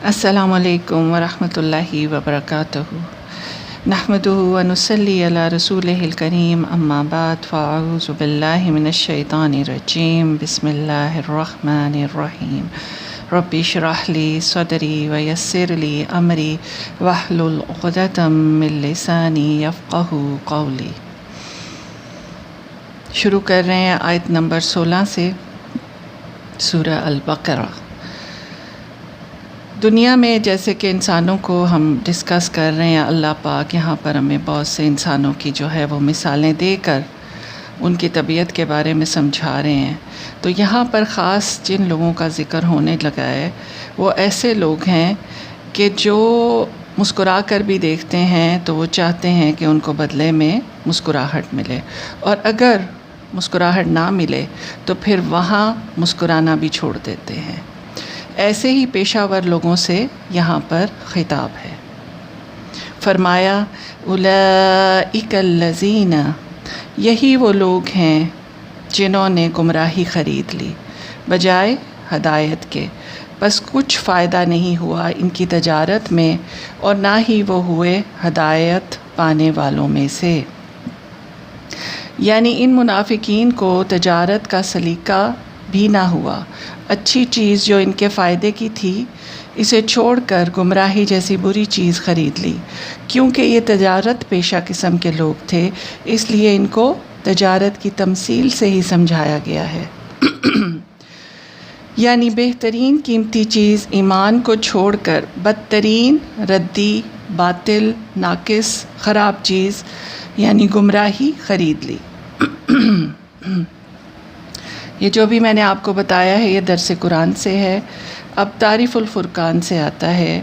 السلام علیکم ورحمۃ اللہ وبرکاتہ۔ نحمدہ ونصلی علی رسولہ الکریم، اما بعد فاعوذ باللہ من الشیطان الرجیم، بسم اللہ الرحمن الرحیم۔ رب اشرح لی صدری ویسر لی امری واحلل عقدۃ من لسانی یفقہوا قولی۔ شروع کر رہے ہیں آیت نمبر 16 سے سورہ البقرہ۔ دنیا میں جیسے کہ انسانوں کو ہم ڈسکس کر رہے ہیں، اللہ پاک یہاں پر ہمیں بہت سے انسانوں کی جو ہے وہ مثالیں دے کر ان کی طبیعت کے بارے میں سمجھا رہے ہیں۔ تو یہاں پر خاص جن لوگوں کا ذکر ہونے لگا ہے وہ ایسے لوگ ہیں کہ جو مسکرا کر بھی دیکھتے ہیں تو وہ چاہتے ہیں کہ ان کو بدلے میں مسکراہٹ ملے، اور اگر مسکراہٹ نہ ملے تو پھر وہاں مسکرانا بھی چھوڑ دیتے ہیں۔ ایسے ہی پیشہ ور لوگوں سے یہاں پر خطاب ہے۔ فرمایا اولئک الذین، یہی وہ لوگ ہیں جنہوں نے گمراہی خرید لی بجائے ہدایت کے، بس کچھ فائدہ نہیں ہوا ان کی تجارت میں، اور نہ ہی وہ ہوئے ہدایت پانے والوں میں سے۔ یعنی ان منافقین کو تجارت کا سلیقہ بھی نہ ہوا، اچھی چیز جو ان کے فائدے کی تھی اسے چھوڑ کر گمراہی جیسی بری چیز خرید لی۔ کیونکہ یہ تجارت پیشہ قسم کے لوگ تھے، اس لیے ان کو تجارت کی تمثیل سے ہی سمجھایا گیا ہے۔ یعنی بہترین قیمتی چیز ایمان کو چھوڑ کر بدترین، ردی، باطل، ناقص، خراب چیز یعنی گمراہی خرید لی۔ یہ جو بھی میں نے آپ کو بتایا ہے یہ درس قرآن سے ہے۔ اب تعریف الفرقان سے آتا ہے۔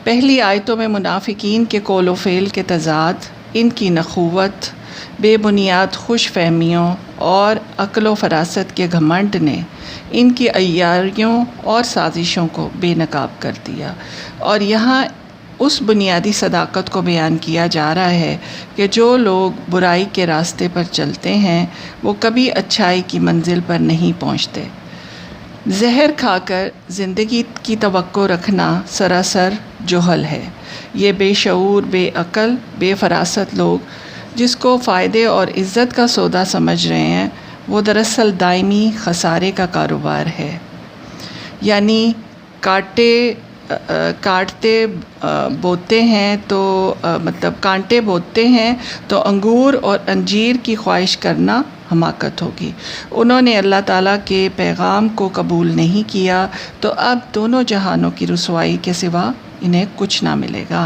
پہلی آیتوں میں منافقین کے قول و فعل کے تضاد، ان کی نخوت، بے بنیاد خوش فہمیوں اور عقل و فراست کے گھمنڈ نے ان کی عیاریوں اور سازشوں کو بے نقاب کر دیا، اور یہاں اس بنیادی صداقت کو بیان کیا جا رہا ہے کہ جو لوگ برائی کے راستے پر چلتے ہیں وہ کبھی اچھائی کی منزل پر نہیں پہنچتے۔ زہر کھا کر زندگی کی توقع رکھنا سراسر جہل ہے۔ یہ بے شعور، بے عقل، بے فراست لوگ جس کو فائدے اور عزت کا سودا سمجھ رہے ہیں وہ دراصل دائمی خسارے کا کاروبار ہے۔ یعنی کانٹے بوتے ہیں تو کانٹے بوتے ہیں تو انگور اور انجیر کی خواہش کرنا حماقت ہوگی۔ انہوں نے اللہ تعالیٰ کے پیغام کو قبول نہیں کیا تو اب دونوں جہانوں کی رسوائی کے سوا انہیں کچھ نہ ملے گا۔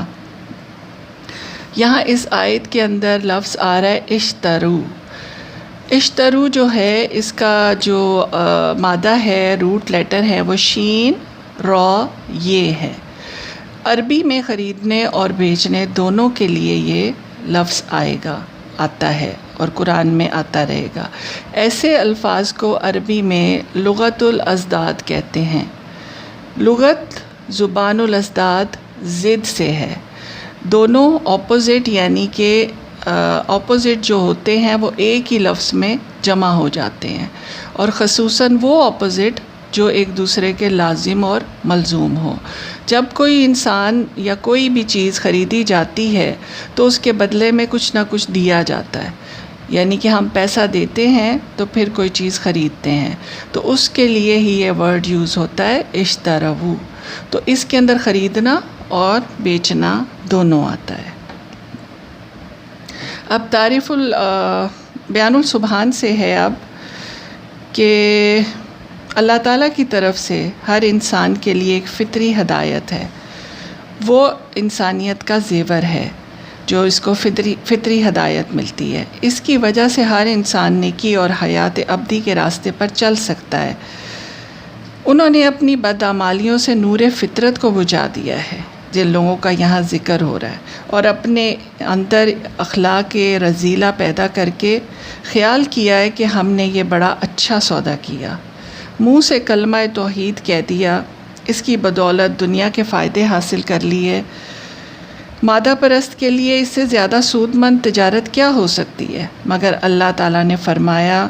یہاں اس آیت کے اندر لفظ آ رہا ہے اشترو۔ اشترو جو ہے اس کا جو مادہ ہے، روٹ لیٹر ہے، وہ شین را یہ ہے۔ عربی میں خریدنے اور بیچنے دونوں کے لیے یہ لفظ آتا ہے اور قرآن میں آتا رہے گا۔ ایسے الفاظ کو عربی میں لغت الازداد کہتے ہیں۔ لغت زبان الازداد ضد سے ہے۔ دونوں اپوزٹ یعنی کہ اپوزٹ جو ہوتے ہیں وہ ایک ہی لفظ میں جمع ہو جاتے ہیں، اور خصوصاً وہ اپوزٹ جو ایک دوسرے کے لازم اور ملزوم ہو۔ جب کوئی انسان یا کوئی بھی چیز خریدی جاتی ہے تو اس کے بدلے میں کچھ نہ کچھ دیا جاتا ہے، یعنی کہ ہم پیسہ دیتے ہیں تو پھر کوئی چیز خریدتے ہیں، تو اس کے لیے ہی یہ ورڈ یوز ہوتا ہے اشترو۔ تو اس کے اندر خریدنا اور بیچنا دونوں آتا ہے۔ اب تعریف بیان السبحان سے ہے اب کہ اللہ تعالیٰ کی طرف سے ہر انسان کے لیے ایک فطری ہدایت ہے، وہ انسانیت کا زیور ہے جو اس کو فطری ہدایت ملتی ہے۔ اس کی وجہ سے ہر انسان نیکی اور حیات ابدی کے راستے پر چل سکتا ہے۔ انہوں نے اپنی بدعمالیوں سے نور فطرت کو بجھا دیا ہے جن لوگوں کا یہاں ذکر ہو رہا ہے، اور اپنے اندر اخلاق رذیلہ پیدا کر کے خیال کیا ہے کہ ہم نے یہ بڑا اچھا سودا کیا، منہ سے کلمہ توحید کہہ دیا، اس کی بدولت دنیا کے فائدے حاصل کر لیے۔ مادہ پرست کے لیے اس سے زیادہ سود مند تجارت کیا ہو سکتی ہے؟ مگر اللہ تعالیٰ نے فرمایا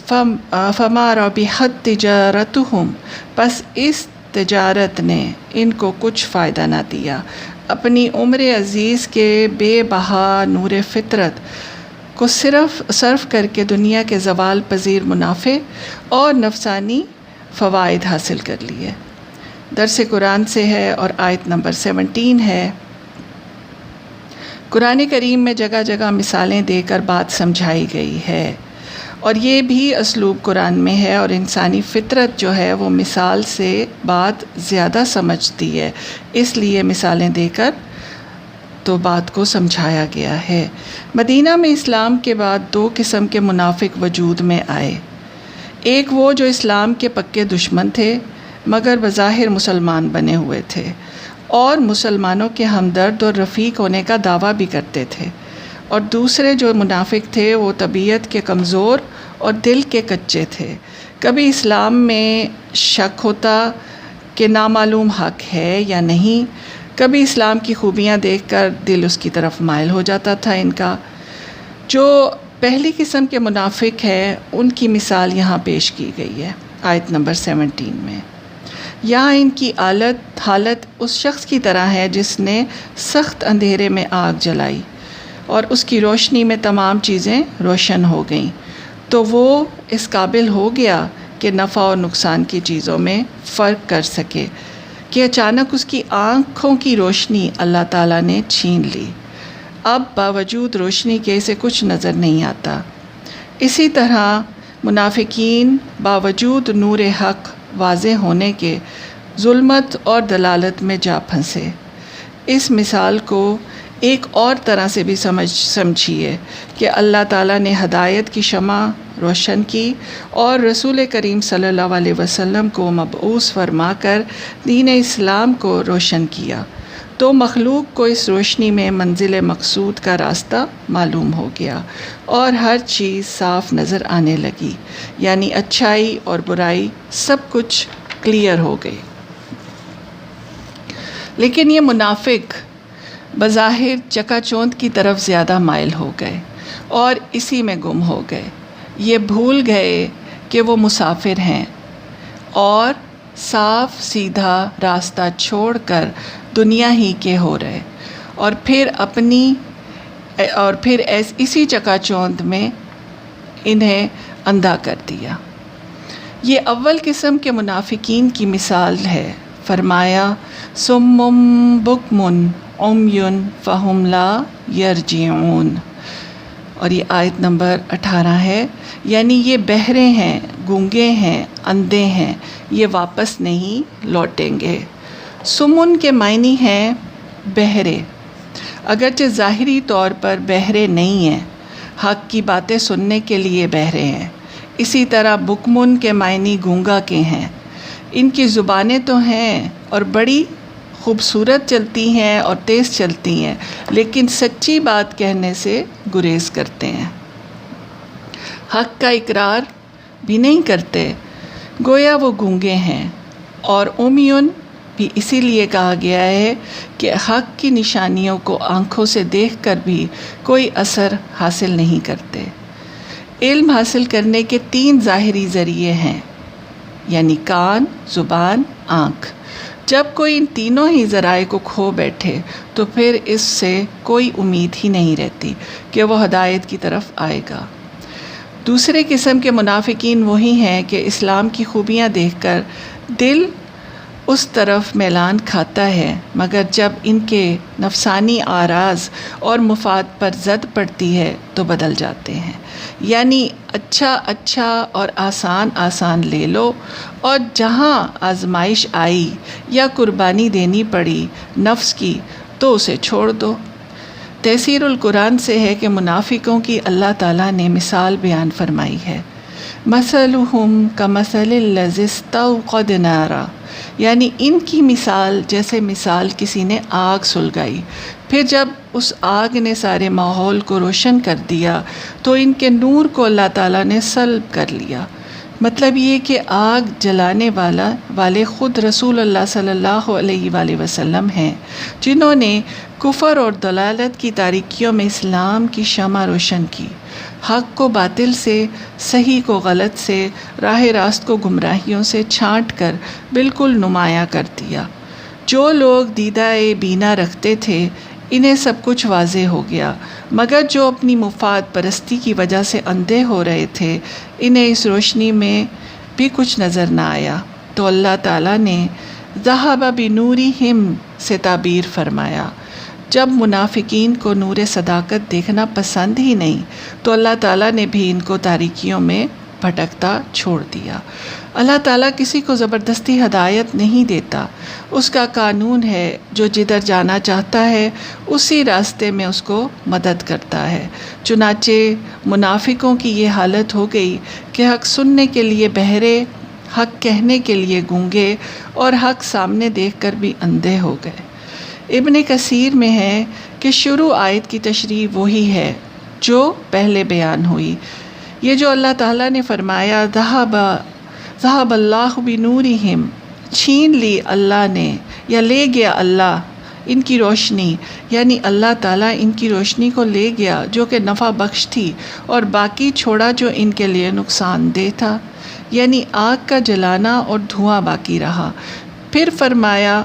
فما ربحت تجارتہم، پس اس تجارت نے ان کو کچھ فائدہ نہ دیا۔ اپنی عمر عزیز کے بے بہا نور فطرت کو صرف کر کے دنیا کے زوال پذیر منافع اور نفسانی فوائد حاصل کر لیے۔ درس قرآن سے ہے اور آیت نمبر 17 ہے۔ قرآن کریم میں جگہ جگہ مثالیں دے کر بات سمجھائی گئی ہے، اور یہ بھی اسلوب قرآن میں ہے، اور انسانی فطرت جو ہے وہ مثال سے بات زیادہ سمجھتی ہے، اس لیے مثالیں دے کر تو بات کو سمجھایا گیا ہے۔ مدینہ میں اسلام کے بعد 2 قسم کے منافق وجود میں آئے۔ ایک وہ جو اسلام کے پکے دشمن تھے مگر بظاہر مسلمان بنے ہوئے تھے، اور مسلمانوں کے ہمدرد اور رفیق ہونے کا دعویٰ بھی کرتے تھے، اور دوسرے جو منافق تھے وہ طبیعت کے کمزور اور دل کے کچے تھے۔ کبھی اسلام میں شک ہوتا کہ نامعلوم حق ہے یا نہیں، کبھی اسلام کی خوبیاں دیکھ کر دل اس کی طرف مائل ہو جاتا تھا ان کا۔ جو پہلی قسم کے منافق ہیں ان کی مثال یہاں پیش کی گئی ہے آیت نمبر 17 میں۔ یہاں ان کی حالت اس شخص کی طرح ہے جس نے سخت اندھیرے میں آگ جلائی اور اس کی روشنی میں تمام چیزیں روشن ہو گئیں، تو وہ اس قابل ہو گیا کہ نفع اور نقصان کی چیزوں میں فرق کر سکے کہ اچانک اس کی آنکھوں کی روشنی اللہ تعالیٰ نے چھین لی۔ اب باوجود روشنی کے اسے کچھ نظر نہیں آتا۔ اسی طرح منافقین باوجود نور حق واضح ہونے کے ظلمت اور دلالت میں جا پھنسے۔ اس مثال کو ایک اور طرح سے بھی سمجھیے کہ اللہ تعالیٰ نے ہدایت کی شمع روشن کی اور رسول کریم صلی اللہ علیہ وسلم کو مبعوث فرما کر دین اسلام کو روشن کیا، تو مخلوق کو اس روشنی میں منزل مقصود کا راستہ معلوم ہو گیا اور ہر چیز صاف نظر آنے لگی، یعنی اچھائی اور برائی سب کچھ کلیئر ہو گئی۔ لیکن یہ منافق بظاہر چکا چوند کی طرف زیادہ مائل ہو گئے اور اسی میں گم ہو گئے۔ یہ بھول گئے کہ وہ مسافر ہیں اور صاف سیدھا راستہ چھوڑ کر دنیا ہی کے ہو رہے، اور پھر اسی چکا چوند میں انہیں اندھا کر دیا۔ یہ اول قسم کے منافقین کی مثال ہے۔ فرمایا صم بکم عمی فہم لا یرجعون، اور یہ آیت نمبر 18 ہے، یعنی یہ بہرے ہیں، گونگے ہیں، اندھے ہیں، یہ واپس نہیں لوٹیں گے۔ سمن کے معنی ہیں بہرے، اگرچہ ظاہری طور پر بہرے نہیں ہیں، حق کی باتیں سننے کے لیے بہرے ہیں۔ اسی طرح بکمن کے معنی گونگا کے ہیں، ان کی زبانیں تو ہیں اور بڑی خوبصورت چلتی ہیں اور تیز چلتی ہیں، لیکن سچی بات کہنے سے گریز کرتے ہیں، حق کا اقرار بھی نہیں کرتے، گویا وہ گونگے ہیں۔ اور امیون بھی اسی لیے کہا گیا ہے کہ حق کی نشانیوں کو آنکھوں سے دیکھ کر بھی کوئی اثر حاصل نہیں کرتے۔ علم حاصل کرنے کے 3 ظاہری ذریعے ہیں، یعنی کان، زبان، آنکھ۔ جب کوئی ان تینوں ہی ذرائع کو کھو بیٹھے تو پھر اس سے کوئی امید ہی نہیں رہتی کہ وہ ہدایت کی طرف آئے گا۔ دوسرے قسم کے منافقین وہی ہیں کہ اسلام کی خوبیاں دیکھ کر دل اس طرف میلان کھاتا ہے، مگر جب ان کے نفسانی آراز اور مفاد پر زد پڑتی ہے تو بدل جاتے ہیں، یعنی اچھا اور آسان لے لو، اور جہاں آزمائش آئی یا قربانی دینی پڑی نفس کی تو اسے چھوڑ دو۔ تفسیر القرآن سے ہے کہ منافقوں کی اللہ تعالیٰ نے مثال بیان فرمائی ہے، مثلہم کمثل الذی استوقد نارا، یعنی ان کی مثال جیسے مثال کسی نے آگ سلگائی، پھر جب اس آگ نے سارے ماحول کو روشن کر دیا تو ان کے نور کو اللہ تعالیٰ نے سلب کر لیا، مطلب یہ کہ آگ جلانے والے خود رسول اللہ صلی اللہ علیہ وآلہ وسلم ہیں، جنہوں نے کفر اور ضلالت کی تاریکیوں میں اسلام کی شمع روشن کی، حق کو باطل سے، صحیح کو غلط سے، راہ راست کو گمراہیوں سے چھانٹ کر بالکل نمایاں کر دیا۔ جو لوگ دیدہ بینا رکھتے تھے انہیں سب کچھ واضح ہو گیا، مگر جو اپنی مفاد پرستی کی وجہ سے اندھے ہو رہے تھے انہیں اس روشنی میں بھی کچھ نظر نہ آیا، تو اللہ تعالیٰ نے ذہب بنورہم سے تعبیر فرمایا۔ جب منافقین کو نور صداقت دیکھنا پسند ہی نہیں تو اللہ تعالیٰ نے بھی ان کو تاریکیوں میں بھٹکتا چھوڑ دیا۔ اللہ تعالیٰ کسی کو زبردستی ہدایت نہیں دیتا، اس کا قانون ہے جو جدھر جانا چاہتا ہے اسی راستے میں اس کو مدد کرتا ہے۔ چنانچہ منافقوں کی یہ حالت ہو گئی کہ حق سننے کے لیے بہرے، حق کہنے کے لیے گونگے اور حق سامنے دیکھ کر بھی اندھے ہو گئے۔ ابن کثیر میں ہے کہ شروع آیت کی تشریح وہی ہے جو پہلے بیان ہوئی۔ یہ جو اللہ تعالیٰ نے فرمایا ذہب اللہ بنورہم، چھین لی اللہ نے یا لے گیا اللہ ان کی روشنی، یعنی اللہ تعالیٰ ان کی روشنی کو لے گیا جو کہ نفع بخش تھی اور باقی چھوڑا جو ان کے لیے نقصان دہ تھا، یعنی آگ کا جلانا اور دھواں باقی رہا۔ پھر فرمایا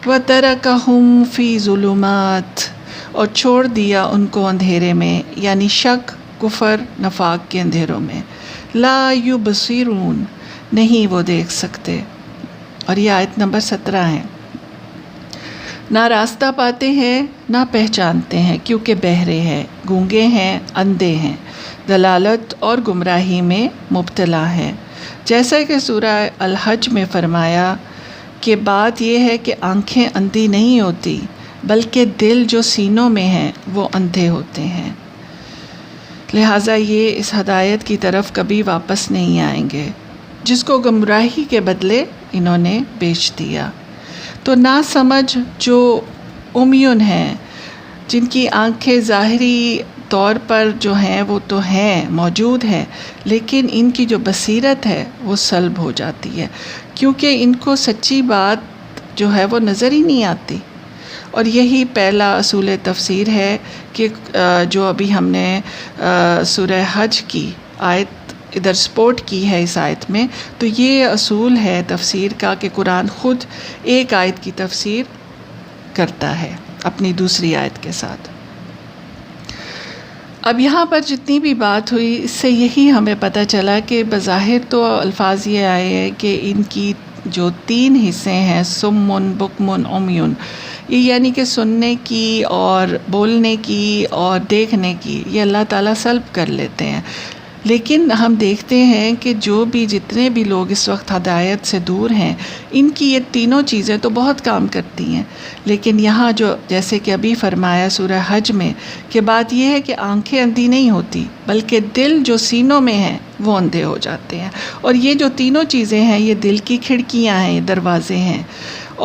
وَتَرَكَهُمْ فِي ظُلُمَاتٍ، اور چھوڑ دیا ان کو اندھیرے میں، یعنی شک، کفر، نفاق کے اندھیروں میں۔ لا یبصرون، نہیں وہ دیکھ سکتے۔ اور یہ آیت نمبر 17 ہے۔ نہ راستہ پاتے ہیں نہ پہچانتے ہیں کیونکہ بہرے ہیں، گونگے ہیں، اندھے ہیں، دلالت اور گمراہی میں مبتلا ہیں۔ جیسا کہ سورہ الحج میں فرمایا کہ بات یہ ہے کہ آنکھیں اندھی نہیں ہوتی بلکہ دل جو سینوں میں ہیں وہ اندھے ہوتے ہیں، لہٰذا یہ اس ہدایت کی طرف کبھی واپس نہیں آئیں گے جس کو گمراہی کے بدلے انہوں نے بیچ دیا۔ تو نہ سمجھ جو امیون ہیں، جن کی آنکھیں ظاہری طور پر جو ہیں وہ تو ہیں، موجود ہیں، لیکن ان کی جو بصیرت ہے وہ سلب ہو جاتی ہے کیونکہ ان کو سچی بات جو ہے وہ نظر ہی نہیں آتی۔ اور یہی پہلا اصول تفسیر ہے کہ جو ابھی ہم نے سورہ حج کی آیت ادھر سپورٹ کی ہے اس آیت میں، تو یہ اصول ہے تفسیر کا کہ قرآن خود ایک آیت کی تفسیر کرتا ہے اپنی دوسری آیت کے ساتھ۔ اب یہاں پر جتنی بھی بات ہوئی اس سے یہی ہمیں پتہ چلا کہ بظاہر تو الفاظ یہ آئے ہیں کہ ان کی جو 3 حصے ہیں، سمن، بکمن، عمیون، یہ یعنی کہ سننے کی اور بولنے کی اور دیکھنے کی، یہ اللہ تعالیٰ سلب کر لیتے ہیں۔ لیکن ہم دیکھتے ہیں کہ جو بھی جتنے بھی لوگ اس وقت ہدایت سے دور ہیں، ان کی یہ تینوں چیزیں تو بہت کام کرتی ہیں، لیکن یہاں جو جیسے کہ ابھی فرمایا سورہ حج میں کہ بات یہ ہے کہ آنکھیں اندھی نہیں ہوتی بلکہ دل جو سینوں میں ہیں وہ اندھے ہو جاتے ہیں، اور یہ جو تینوں چیزیں ہیں یہ دل کی کھڑکیاں ہیں، یہ دروازے ہیں،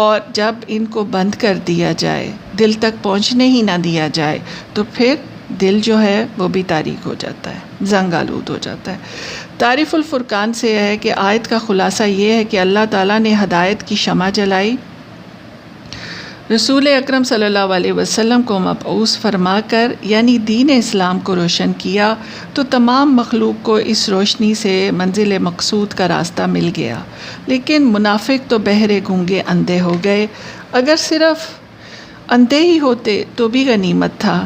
اور جب ان کو بند کر دیا جائے، دل تک پہنچنے ہی نہ دیا جائے تو پھر دل جو ہے وہ بھی تاریک ہو جاتا ہے، زنگ آلود ہو جاتا ہے۔ تعریف الفرقان سے ہے کہ آیت کا خلاصہ یہ ہے کہ اللہ تعالیٰ نے ہدایت کی شمع جلائی، رسول اکرم صلی اللہ علیہ وسلم کو مبعوث فرما کر یعنی دین اسلام کو روشن کیا، تو تمام مخلوق کو اس روشنی سے منزل مقصود کا راستہ مل گیا۔ لیکن منافق تو بہرے، گونگے، اندھے ہو گئے۔ اگر صرف اندھے ہی ہوتے تو بھی غنیمت تھا،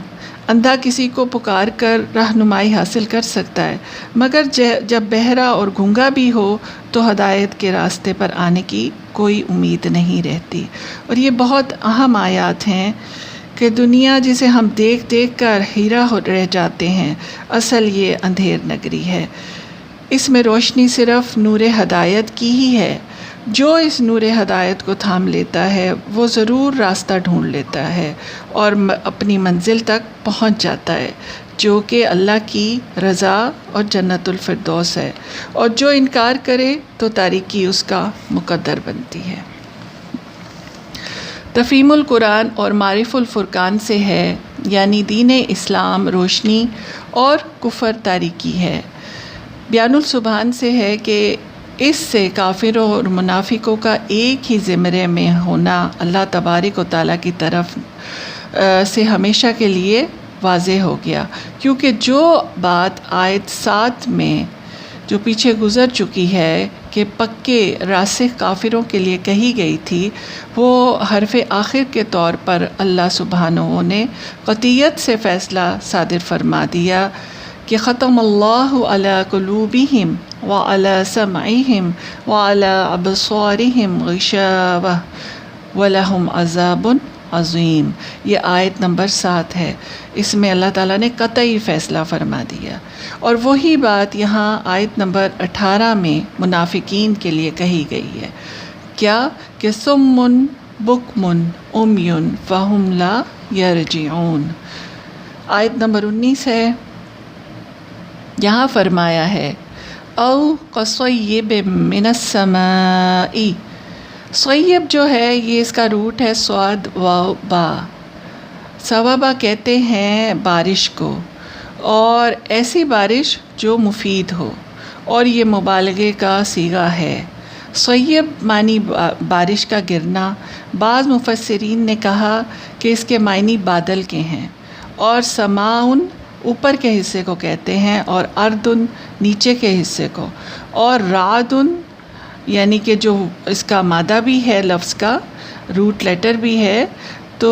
اندھا کسی کو پکار کر رہنمائی حاصل کر سکتا ہے، مگر جب بہرا اور گونگا بھی ہو تو ہدایت کے راستے پر آنے کی کوئی امید نہیں رہتی۔ اور یہ بہت اہم آیات ہیں کہ دنیا جسے ہم دیکھ دیکھ کر ہیرا رہ جاتے ہیں، اصل یہ اندھیر نگری ہے۔ اس میں روشنی صرف نور ہدایت کی ہی ہے۔ جو اس نور ہدایت کو تھام لیتا ہے وہ ضرور راستہ ڈھونڈ لیتا ہے اور اپنی منزل تک پہنچ جاتا ہے، جو کہ اللہ کی رضا اور جنت الفردوس ہے، اور جو انکار کرے تو تاریکی اس کا مقدر بنتی ہے۔ تفہیم القرآن اور معرف الفرقان سے ہے، یعنی دین اسلام روشنی اور کفر تاریکی ہے۔ بیان السبحان سے ہے کہ اس سے کافروں اور منافقوں کا ایک ہی زمرے میں ہونا اللہ تبارک و تعالیٰ کی طرف سے ہمیشہ کے لیے واضح ہو گیا، کیونکہ جو بات آیت 7 میں جو پیچھے گزر چکی ہے کہ پکے راسخ کافروں کے لیے کہی گئی تھی، وہ حرف آخر کے طور پر اللہ سبحانہ نے قطعیت سے فیصلہ صادر فرما دیا کہ ختم اللہ علی قلوبہم وعلی سمعہم وعلی ابصارہم غشاوہ ولہم عذاب عظیم۔ یہ آیت نمبر 7 ہے، اس میں اللہ تعالیٰ نے قطعی فیصلہ فرما دیا، اور وہی بات یہاں آیت نمبر 18 میں منافقین کے لیے کہی گئی ہے، کیا کہ صم بکم عمی فہم لا یرجعون۔ آیت نمبر 19 ہے، یہاں فرمایا ہے او کصیب من السماء۔ صیب جو ہے یہ اس کا روٹ ہے صاد واو با، ثوابا کہتے ہیں بارش کو، اور ایسی بارش جو مفید ہو، اور یہ مبالغے کا صیغہ ہے۔ صیب معنی بارش کا گرنا، بعض مفسرین نے کہا کہ اس کے معنی بادل کے ہیں، اور سماؤن اوپر کے حصے کو کہتے ہیں، اور اردن نیچے کے حصے کو، اور رعدن یعنی کہ جو اس کا مادہ بھی ہے لفظ کا، روٹ لیٹر بھی ہے، تو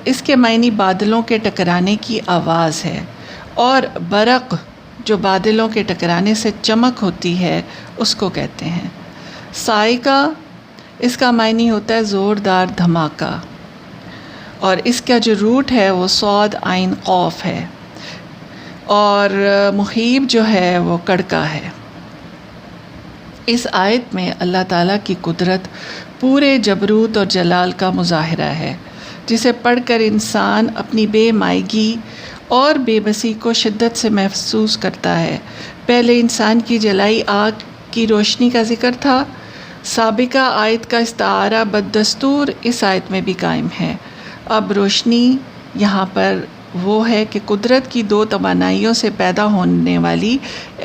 اس کے معنی بادلوں کے ٹکرانے کی آواز ہے، اور برق جو بادلوں کے ٹکرانے سے چمک ہوتی ہے اس کو کہتے ہیں۔ صاعقہ اس کا معنی ہوتا ہے زوردار دھماکہ، اور اس کا جو روٹ ہے وہ صاد عین قوف ہے، اور مخیب جو ہے وہ کڑکا ہے۔ اس آیت میں اللہ تعالیٰ کی قدرت پورے جبروت اور جلال کا مظاہرہ ہے، جسے پڑھ کر انسان اپنی بے مائگی اور بے بسی کو شدت سے محسوس کرتا ہے۔ پہلے انسان کی جلائی آگ کی روشنی کا ذکر تھا، سابقہ آیت کا استعارہ بدستور اس آیت میں بھی قائم ہے۔ اب روشنی یہاں پر وہ ہے کہ قدرت کی دو توانائیوں سے پیدا ہونے والی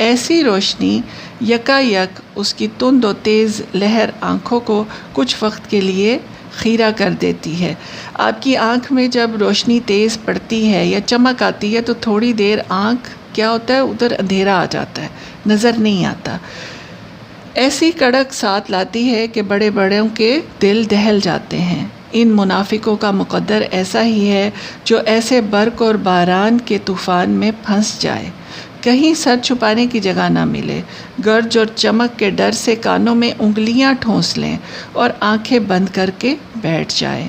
ایسی روشنی یکا یک اس کی تند و تیز لہر آنکھوں کو کچھ وقت کے لیے خیرہ کر دیتی ہے۔ آپ کی آنکھ میں جب روشنی تیز پڑتی ہے یا چمک آتی ہے تو تھوڑی دیر آنکھ کیا ہوتا ہے، ادھر اندھیرا آ جاتا ہے، نظر نہیں آتا۔ ایسی کڑک ساتھ لاتی ہے کہ بڑے بڑوں کے دل دہل جاتے ہیں۔ ان منافقوں کا مقدر ایسا ہی ہے جو ایسے برق اور باران کے طوفان میں پھنس جائے، کہیں سر چھپانے کی جگہ نہ ملے، گرج اور چمک کے ڈر سے کانوں میں انگلیاں ٹھونس لیں اور آنکھیں بند کر کے بیٹھ جائیں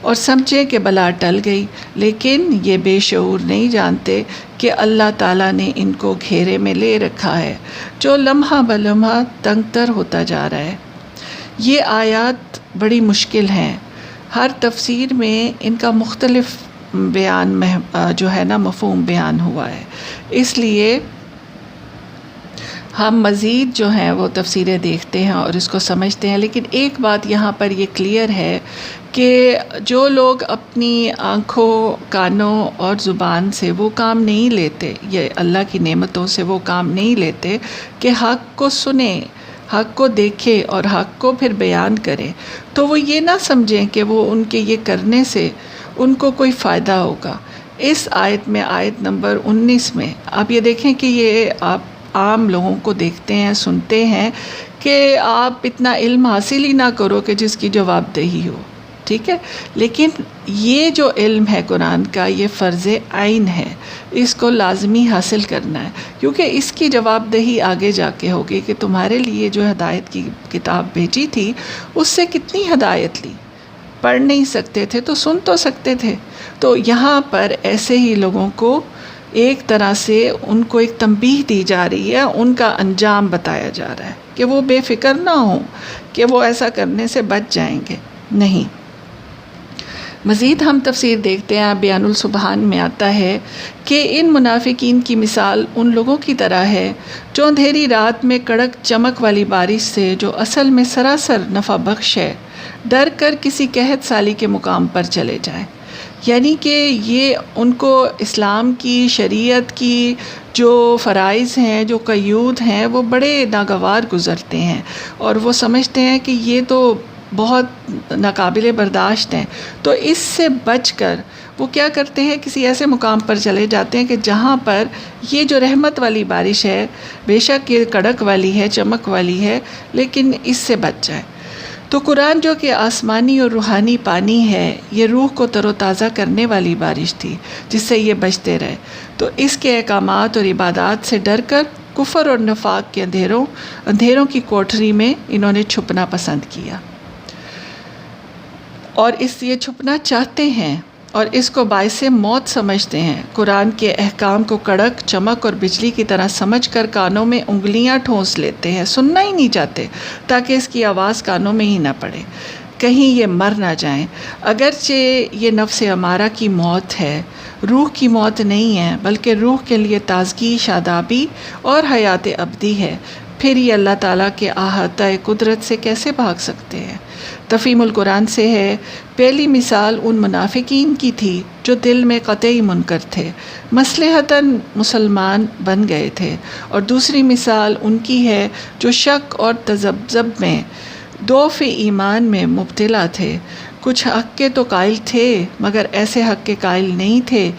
اور سمجھیں کہ بلا ٹل گئی، لیکن یہ بے شعور نہیں جانتے کہ اللہ تعالیٰ نے ان کو گھیرے میں لے رکھا ہے جو لمحہ بلمحہ تنگ تر ہوتا جا رہا ہے۔ یہ آیات بڑی مشکل ہیں، ہر تفسیر میں ان کا مختلف بیان جو ہے نا مفہوم بیان ہوا ہے، اس لیے ہم مزید جو ہیں وہ تفسیریں دیکھتے ہیں اور اس کو سمجھتے ہیں۔ لیکن ایک بات یہاں پر یہ کلیئر ہے کہ جو لوگ اپنی آنکھوں، کانوں اور زبان سے وہ کام نہیں لیتے، یہ اللہ کی نعمتوں سے وہ کام نہیں لیتے کہ حق کو سنیں، حق کو دیکھیں اور حق کو پھر بیان کریں، تو وہ یہ نہ سمجھیں کہ وہ ان کے یہ کرنے سے ان کو کوئی فائدہ ہوگا۔ اس آیت میں، آیت نمبر 19 میں آپ یہ دیکھیں کہ یہ آپ عام لوگوں کو دیکھتے ہیں، سنتے ہیں کہ آپ اتنا علم حاصل ہی نہ کرو کہ جس کی جواب دہی ہو، ٹھیک ہے، لیکن یہ جو علم ہے قرآن کا یہ فرض عین ہے، اس کو لازمی حاصل کرنا ہے، کیونکہ اس کی جواب دہی آگے جا کے ہوگی کہ تمہارے لیے جو ہدایت کی کتاب بھیجی تھی اس سے کتنی ہدایت لی، پڑھ نہیں سکتے تھے تو سن تو سکتے تھے۔ تو یہاں پر ایسے ہی لوگوں کو ایک طرح سے ان کو ایک تنبیہ دی جا رہی ہے، ان کا انجام بتایا جا رہا ہے کہ وہ بے فکر نہ ہوں کہ وہ ایسا کرنے سے بچ جائیں گے، نہیں۔ مزید ہم تفسیر دیکھتے ہیں، بیان السبحان میں آتا ہے کہ ان منافقین کی مثال ان لوگوں کی طرح ہے جو اندھیری رات میں کڑک چمک والی بارش سے، جو اصل میں سراسر نفع بخش ہے، ڈر کر کسی قحط سالی کے مقام پر چلے جائیں۔ یعنی کہ یہ ان کو اسلام کی شریعت کی جو فرائض ہیں، جو قیود ہیں، وہ بڑے ناگوار گزرتے ہیں اور وہ سمجھتے ہیں کہ یہ تو بہت ناقابل برداشت ہیں. تو اس سے بچ کر وہ کیا کرتے ہیں، کسی ایسے مقام پر چلے جاتے ہیں کہ جہاں پر یہ جو رحمت والی بارش ہے، بے شک یہ کڑک والی ہے، چمک والی ہے، لیکن اس سے بچ جائے. تو قرآن جو کہ آسمانی اور روحانی پانی ہے، یہ روح کو تر و تازہ کرنے والی بارش تھی جس سے یہ بچتے رہے. تو اس کے احکامات اور عبادات سے ڈر کر کفر اور نفاق کے اندھیروں کی کوٹھری میں انہوں نے چھپنا پسند کیا، اور یہ چھپنا چاہتے ہیں اور اس کو باعث موت سمجھتے ہیں. قرآن کے احکام کو کڑک، چمک اور بجلی کی طرح سمجھ کر کانوں میں انگلیاں ٹھونس لیتے ہیں، سننا ہی نہیں چاہتے تاکہ اس کی آواز کانوں میں ہی نہ پڑے، کہیں یہ مر نہ جائیں. اگرچہ یہ نفس امارہ کی موت ہے، روح کی موت نہیں ہے، بلکہ روح کے لیے تازگی، شادابی اور حیات ابدی ہے. پھر یہ اللہ تعالیٰ کے احاطہ قدرت سے کیسے بھاگ سکتے ہیں؟ تفہیم القرآن سے ہے، پہلی مثال ان منافقین کی تھی جو دل میں قطعی منکر تھے، مصلحتاً مسلمان بن گئے تھے، اور دوسری مثال ان کی ہے جو شک اور تذبذب میں، ضعف ایمان میں مبتلا تھے. کچھ حق کے تو قائل تھے، مگر ایسے حق کے قائل نہیں تھے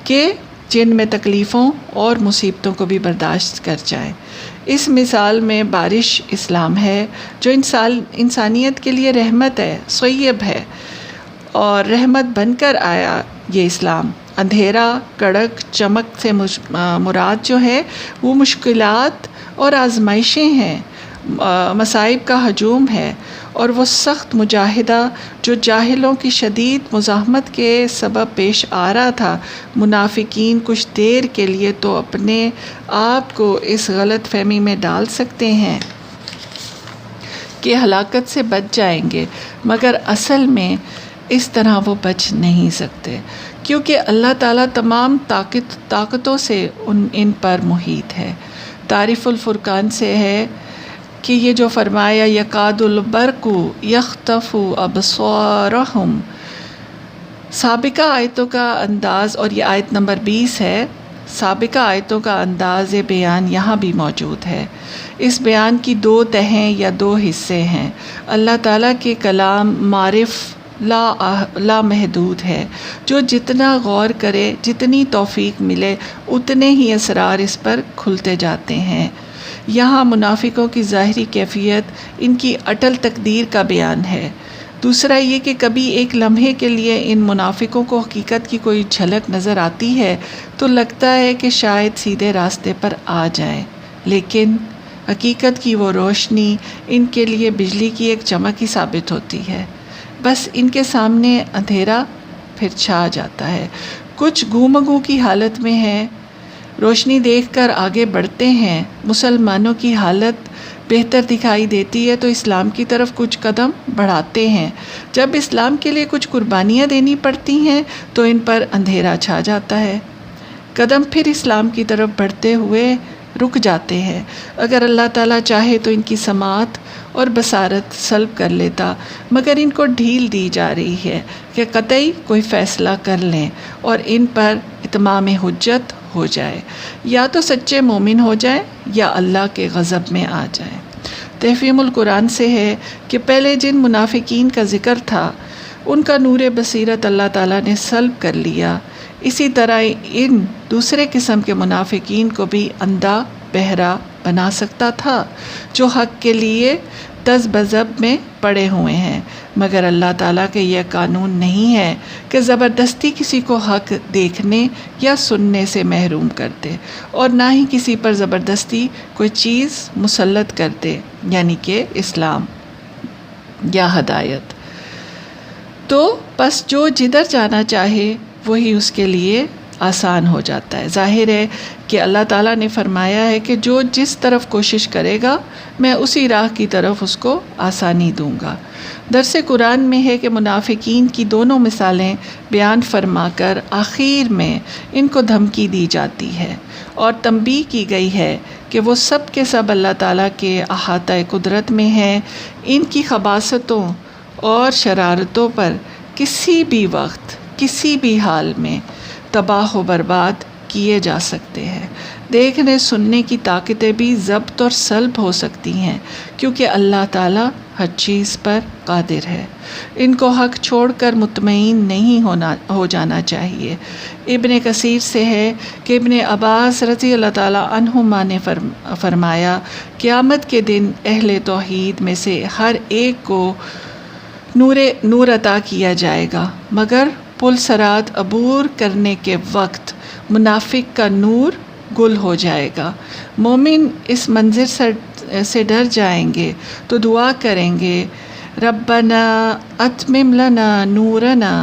کہ جن میں تکلیفوں اور مصیبتوں کو بھی برداشت کر جائیں. اس مثال میں بارش اسلام ہے جو انسانیت کے لیے رحمت ہے، صیب ہے، اور رحمت بن کر آیا یہ اسلام. اندھیرا، کڑک، چمک سے مراد جو ہے وہ مشکلات اور آزمائشیں ہیں، مصائب کا ہجوم ہے، اور وہ سخت مجاہدہ جو جاہلوں کی شدید مزاحمت کے سبب پیش آ رہا تھا. منافقین کچھ دیر کے لیے تو اپنے آپ کو اس غلط فہمی میں ڈال سکتے ہیں کہ ہلاکت سے بچ جائیں گے، مگر اصل میں اس طرح وہ بچ نہیں سکتے، کیونکہ اللہ تعالیٰ تمام طاقتوں سے ان پر محیط ہے. تعریف الفرقان سے ہے کہ یہ جو فرمایا یکاد البرق یخطف ابصارہم، سابقہ آیتوں کا انداز، اور یہ آیت نمبر 20 ہے، سابقہ آیتوں کا انداز بیان یہاں بھی موجود ہے. اس بیان کی دو تہیں یا دو حصے ہیں. اللہ تعالیٰ کے کلام معرف لا محدود ہے، جو جتنا غور کرے، جتنی توفیق ملے، اتنے ہی اسرار اس پر کھلتے جاتے ہیں. یہاں منافقوں کی ظاہری کیفیت ان کی اٹل تقدیر کا بیان ہے. دوسرا یہ کہ کبھی ایک لمحے کے لیے ان منافقوں کو حقیقت کی کوئی جھلک نظر آتی ہے تو لگتا ہے کہ شاید سیدھے راستے پر آ جائیں، لیکن حقیقت کی وہ روشنی ان کے لیے بجلی کی ایک چمک ہی ثابت ہوتی ہے. بس ان کے سامنے اندھیرا پھر چھا جاتا ہے. کچھ گو کی حالت میں ہیں، روشنی دیکھ کر آگے بڑھتے ہیں. مسلمانوں کی حالت بہتر دکھائی دیتی ہے تو اسلام کی طرف کچھ قدم بڑھاتے ہیں. جب اسلام کے لیے کچھ قربانیاں دینی پڑتی ہیں تو ان پر اندھیرا چھا جاتا ہے. قدم پھر اسلام کی طرف بڑھتے ہوئے رک جاتے ہیں. اگر اللہ تعالیٰ چاہے تو ان کی سماعت اور بصارت سلب کر لیتا، مگر ان کو ڈھیل دی جا رہی ہے کہ قطعی کوئی فیصلہ کر لیں اور ان پر اتمام حجت ہو جائے، یا تو سچے مومن ہو جائیں یا اللہ کے غضب میں آ جائیں. تفہیم القرآن سے ہے کہ پہلے جن منافقین کا ذکر تھا ان کا نور بصیرت اللہ تعالیٰ نے سلب کر لیا. اسی طرح ان دوسرے قسم کے منافقین کو بھی اندھا بہرا بنا سکتا تھا جو حق کے لیے تذبذب میں پڑے ہوئے ہیں، مگر اللہ تعالیٰ کے یہ قانون نہیں ہے کہ زبردستی کسی کو حق دیکھنے یا سننے سے محروم کر دے، اور نہ ہی کسی پر زبردستی کوئی چیز مسلط کر دے، یعنی کہ اسلام یا ہدایت. تو بس جو جدھر جانا چاہے وہی اس کے لیے آسان ہو جاتا ہے. ظاہر ہے کہ اللہ تعالیٰ نے فرمایا ہے کہ جو جس طرف کوشش کرے گا میں اسی راہ کی طرف اس کو آسانی دوں گا. درس قرآن میں ہے کہ منافقین کی دونوں مثالیں بیان فرما کر آخر میں ان کو دھمکی دی جاتی ہے اور تنبیہ کی گئی ہے کہ وہ سب کے سب اللہ تعالیٰ کے احاطہ قدرت میں ہیں. ان کی خباثتوں اور شرارتوں پر کسی بھی وقت کسی بھی حال میں تباہ و برباد کیے جا سکتے ہیں۔ دیکھنے سننے کی طاقتیں بھی ضبط اور سلب ہو سکتی ہیں، کیونکہ اللہ تعالیٰ ہر چیز پر قادر ہے۔ ان کو حق چھوڑ کر مطمئن نہیں ہو جانا چاہیے۔ ابن کثیر سے ہے کہ ابن عباس رضی اللہ تعالیٰ عنہما نے فرمایا، قیامت کے دن اہل توحید میں سے ہر ایک کو نور عطا کیا جائے گا، مگر پل صراط عبور کرنے کے وقت منافق کا نور گل ہو جائے گا۔ مومن اس منظر سے ڈر جائیں گے تو دعا کریں گے، ربنا اتمم لنا نورنا،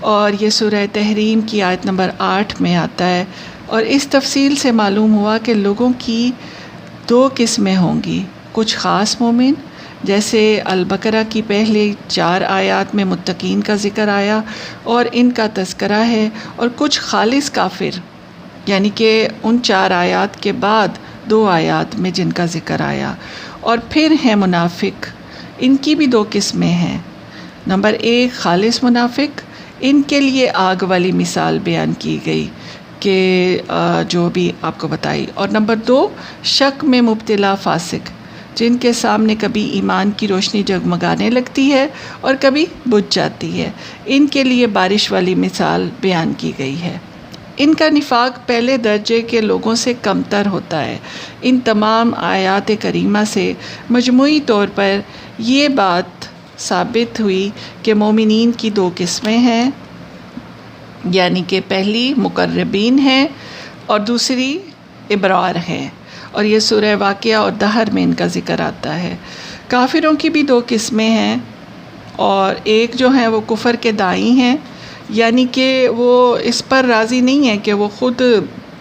اور یہ سورہ تحریم کی آیت نمبر 8 میں آتا ہے۔ اور اس تفصیل سے معلوم ہوا کہ لوگوں کی 2 قسمیں ہوں گی، کچھ خاص مومن جیسے البقرہ کی پہلی 4 آیات میں متقین کا ذکر آیا اور ان کا تذکرہ ہے، اور کچھ خالص کافر، یعنی کہ ان 4 آیات کے بعد 2 آیات میں جن کا ذکر آیا، اور پھر ہیں منافق۔ ان کی بھی 2 قسمیں ہیں۔ نمبر 1 خالص منافق، ان کے لیے آگ والی مثال بیان کی گئی کہ جو بھی آپ کو بتائی، اور نمبر 2 شک میں مبتلا فاسق، جن کے سامنے کبھی ایمان کی روشنی جگمگانے لگتی ہے اور کبھی بجھ جاتی ہے، ان کے لیے بارش والی مثال بیان کی گئی ہے۔ ان کا نفاق پہلے درجے کے لوگوں سے کمتر ہوتا ہے۔ ان تمام آیات کریمہ سے مجموعی طور پر یہ بات ثابت ہوئی کہ مومنین کی 2 قسمیں ہیں، یعنی کہ پہلی مقربین ہیں اور دوسری ابرار ہیں، اور یہ سورہ واقعہ اور دہر میں ان کا ذکر آتا ہے۔ کافروں کی بھی 2 قسمیں ہیں، اور ایک جو ہیں وہ کفر کے داعی ہیں، یعنی کہ وہ اس پر راضی نہیں ہے کہ وہ خود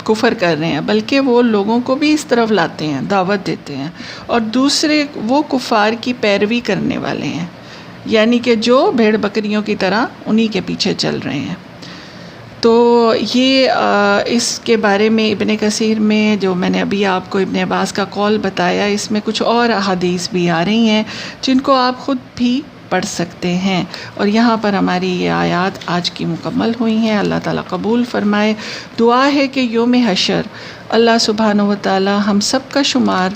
کفر کر رہے ہیں، بلکہ وہ لوگوں کو بھی اس طرف لاتے ہیں، دعوت دیتے ہیں، اور دوسرے وہ کفار کی پیروی کرنے والے ہیں، یعنی کہ جو بھیڑ بکریوں کی طرح انہی کے پیچھے چل رہے ہیں۔ تو یہ اس کے بارے میں ابن کثیر میں جو میں نے ابھی آپ کو ابن عباس کا قول بتایا، اس میں کچھ اور احادیث بھی آ رہی ہیں جن کو آپ خود بھی پڑھ سکتے ہیں، اور یہاں پر ہماری یہ آیات آج کی مکمل ہوئی ہیں۔ اللہ تعالیٰ قبول فرمائے۔ دعا ہے کہ یوم حشر اللہ سبحانہ و تعالیٰ ہم سب کا شمار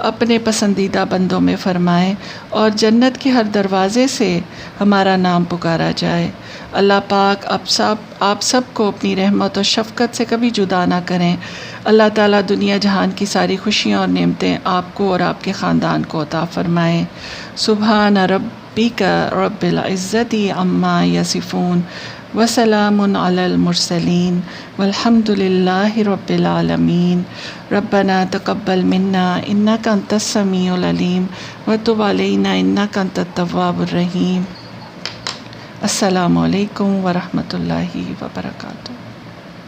اپنے پسندیدہ بندوں میں فرمائے، اور جنت کے ہر دروازے سے ہمارا نام پکارا جائے۔ اللہ پاک آپ سب کو اپنی رحمت اور شفقت سے کبھی جدا نہ کریں۔ اللہ تعالیٰ دنیا جہان کی ساری خوشیاں اور نعمتیں آپ کو اور آپ کے خاندان کو عطا فرمائے۔ سبحان ربک رب العزت عما یصفون وسلام علی المرسلین والحمد للہ رب العالمین۔ ربنا تقبل منا انک انت السمیع العلیم وتب علینا انک انت التواب الرحیم۔ السلام علیکم ورحمۃ اللہ وبرکاتہ۔